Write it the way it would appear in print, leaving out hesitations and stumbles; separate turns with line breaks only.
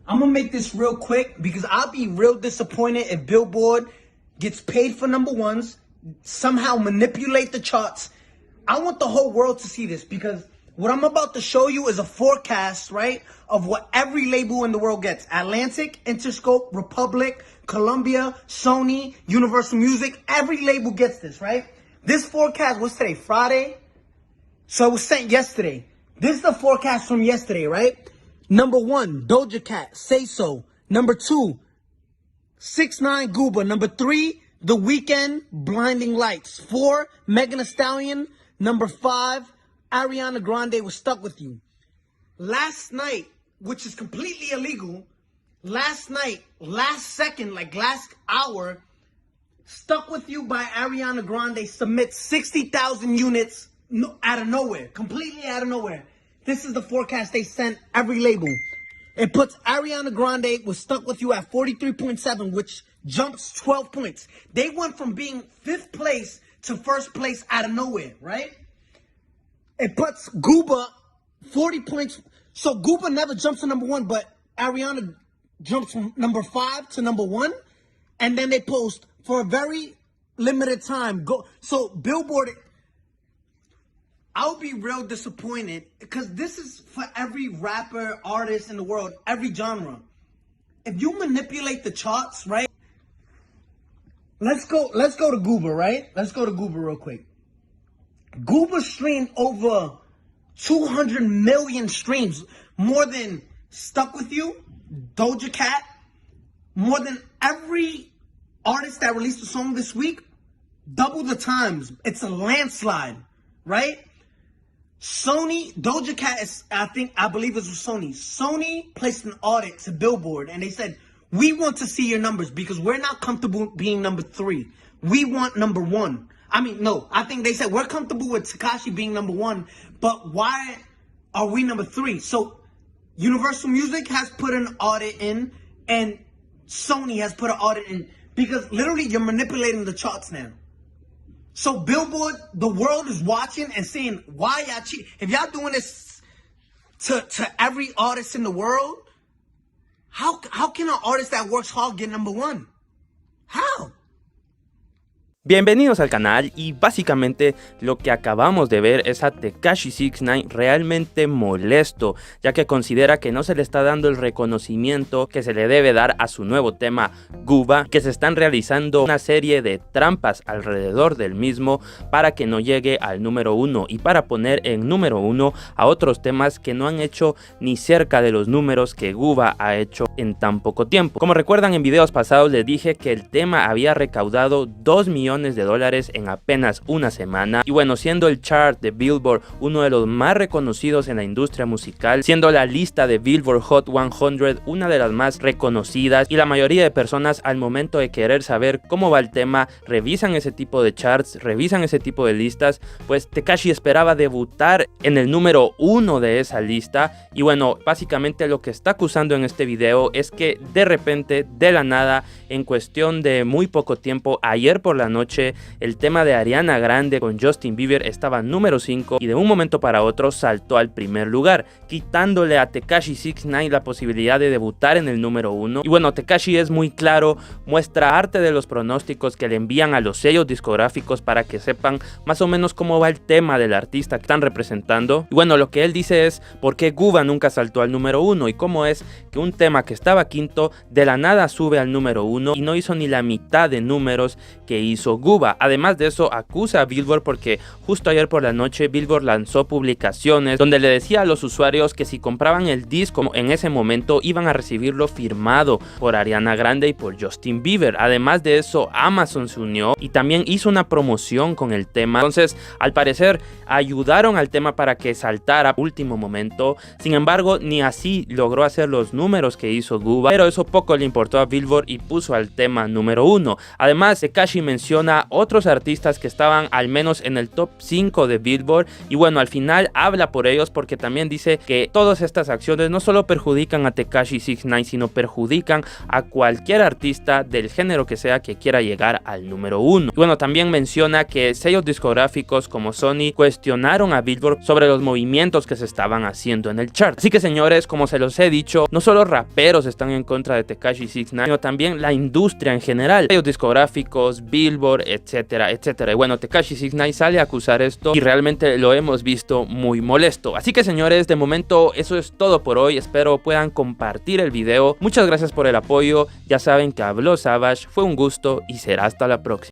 I'm gonna make this real quick because I'll be real disappointed if Billboard gets paid for number ones, somehow manipulate the charts. I want the whole world to see this because what I'm about to show you is a forecast, right, of what every label in the world gets. Atlantic, Interscope, Republic, Columbia, Sony, Universal Music, every label gets this, right? This forecast, what's today, Friday? So it was sent yesterday. This is the forecast from yesterday, right? Number 1, Doja Cat, Say So. Number 2, 6ix9ine, Gooba. Number 3, The Weeknd, Blinding Lights. 4, Megan Thee Stallion. Number 5, Ariana Grande was Stuck With You. Last night, which is completely illegal, last night, last second, like last hour, Stuck With You by Ariana Grande submits 60,000 units out of nowhere, completely out of nowhere. This is the forecast they sent every label. It puts Ariana Grande was Stuck With You at 43.7, which jumps 12 points. They went from being 5th place to 1st place out of nowhere, right? It puts Gooba 40 points. So Gooba never jumps to number 1, but Ariana jumps from number 5 to number 1. And then they post for a very limited time. So Billboard, I'll be real disappointed because this is for every rapper, artist in the world, every genre. If you manipulate the charts, right? Let's go to Gooba, right? Let's go to Gooba real quick. Gooba streamed over 200 million streams, more than Stuck With You, Doja Cat, more than every artist that released a song this week, double the times. It's a landslide, right? Sony, Doja Cat is, I believe it was Sony. Sony placed an audit to Billboard and they said, we want to see your numbers because we're not comfortable being number 3. We want number 1. I mean, no, I think they said we're comfortable with TEKASHI being number 1, but why are we number 3? So Universal Music has put an audit in and Sony has put an audit in because literally you're manipulating the charts now. So Billboard, the world is watching and saying, why y'all cheat? If y'all doing this to every artist in the world, how can an artist that works hard get number 1? How?
Bienvenidos al canal y básicamente lo que acabamos de ver es a TEKASHI 6ix9ine realmente molesto, ya que considera que no se le está dando el reconocimiento que se le debe dar a su nuevo tema Gooba, que se están realizando una serie de trampas alrededor del mismo para que no llegue al número 1 y para poner en número 1 a otros temas que no han hecho ni cerca de los números que Gooba ha hecho en tan poco tiempo. Como recuerdan, en videos pasados les dije que el tema había recaudado 2 millones de dólares en apenas una semana y bueno, siendo el chart de Billboard uno de los más reconocidos en la industria musical, siendo la lista de Billboard Hot 100 una de las más reconocidas y la mayoría de personas al momento de querer saber cómo va el tema revisan ese tipo de charts, revisan ese tipo de listas, pues TEKASHI esperaba debutar en el número 1 de esa lista y bueno, básicamente lo que está acusando en este video es que de repente, de la nada, en cuestión de muy poco tiempo, ayer por la noche, el tema de Ariana Grande con Justin Bieber estaba número 5 y de un momento para otro saltó al primer lugar, quitándole a TEKASHI 6ix9ine la posibilidad de debutar en el número 1. Y bueno, TEKASHI es muy claro, muestra arte de los pronósticos que le envían a los sellos discográficos para que sepan más o menos cómo va el tema del artista que están representando. Y bueno, lo que él dice es por qué Gooba nunca saltó al número 1 y cómo es que un tema que estaba quinto de la nada sube al número 1 y no hizo ni la mitad de números que hizo Gooba. Además de eso, acusa a Billboard porque justo ayer por la noche Billboard lanzó publicaciones donde le decía a los usuarios que si compraban el disco en ese momento iban a recibirlo firmado por Ariana Grande y por Justin Bieber. Además de eso, Amazon se unió y también hizo una promoción con el tema. Entonces, al parecer, ayudaron al tema para que saltara a último momento. Sin embargo, ni así logró hacer los números que hizo Gooba, pero eso poco le importó a Billboard y puso al tema número 1. Además, TEKASHI menciona menciona otros artistas que estaban al menos en el top 5 de Billboard, y bueno, al final habla por ellos porque también dice que todas estas acciones no solo perjudican a TEKASHI 6ix9ine, sino perjudican a cualquier artista del género que sea que quiera llegar al número 1. Y bueno, también menciona que sellos discográficos como Sony cuestionaron a Billboard sobre los movimientos que se estaban haciendo en el chart. Así que señores, como se los he dicho, no solo raperos están en contra de TEKASHI 6ix9ine, sino también la industria en general, sellos discográficos, Billboard, etcétera, etcétera. Y bueno, TEKASHI 6ix9ine sale a acusar esto y realmente lo hemos visto muy molesto. Así que señores, de momento eso es todo por hoy. Espero puedan compartir el video. Muchas gracias por el apoyo. Ya saben que habló Savage, fue un gusto y será hasta la próxima.